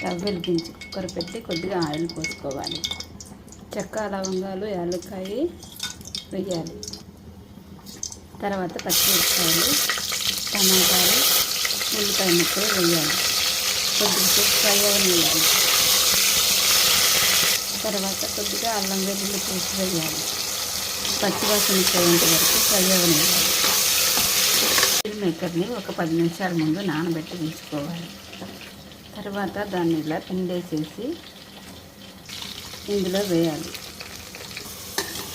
Stove వెలిగించి cooker పెట్టి కొద్దిగా ఆయిల్ పోసుకోవాలి. చెక్క, లవంగాలు, యాలక్కాయ వేయాలి. తర్వాత పచ్చిమిరపకాయలు, టమాటాలు, ఉల్లిపాయ ముక్కలు వేయాలి. కొద్దిగా ఫ్రై అవ్వనివ్వాలి. తర్వాత కొద్దిగా అల్లం వెల్లుల్లి పేస్ట్ వేయాలి. పచ్చివాసన పోయేంత వరకు ఫ్రై అవ్వనివ్వాలి. మీల్ మేకర్ని ఒక 10 నిమిషాల ముందు నానబెట్టి ఉంచుకోవాలి. తర్వాత దాన్ని ఇలా పిండేసేసి ఇందులో వేయాలి.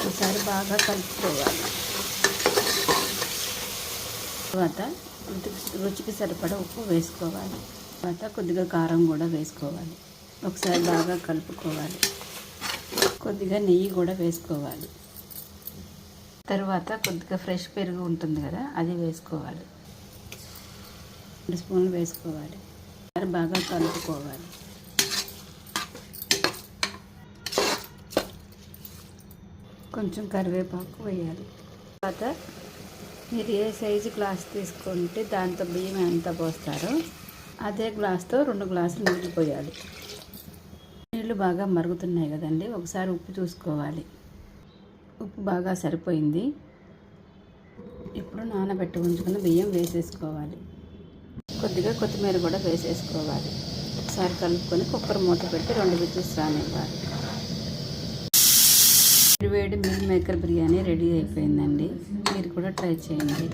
ఒకసారి బాగా కలుపుకోవాలి. తర్వాత రుచికి సరిపడా ఉప్పు వేసుకోవాలి. తర్వాత కొద్దిగా కారం కూడా వేసుకోవాలి. ఒకసారి బాగా కలుపుకోవాలి. కొద్దిగా నెయ్యి కూడా వేసుకోవాలి. తర్వాత కొద్దిగా ఫ్రెష్ పెరుగు ఉంటుంది కదా, అది వేసుకోవాలి. 2 స్పూన్లు వేసుకోవాలి. బాగా కలుపుకోవాలి. కొంచెం కరివేపాకు వేయాలి. తర్వాత మీరు ఏ సైజు గ్లాస్ తీసుకుంటే దాంతో బియ్యం ఎంత పోస్తారో అదే గ్లాస్తో 2 గ్లాసులు నీళ్ళు పోయాలి. నీళ్ళు బాగా మరుగుతున్నాయి కదండి, ఒకసారి ఉప్పు చూసుకోవాలి. ఉప్పు బాగా సరిపోయింది. ఇప్పుడు నానబెట్టి ఉంచుకున్న బియ్యం వేసేసుకోవాలి. కొద్దిగా కొత్తిమీర కూడా వేసేసుకోవాలి. ఒకసారి కలుపుకొని కుక్కర్ మూత పెట్టి 2 విజిల్స్ రానివ్వాలి. వేడి మీల్ మేకర్ బిర్యానీ రెడీ అయిపోయిందండి. మీరు కూడా ట్రై చేయండి.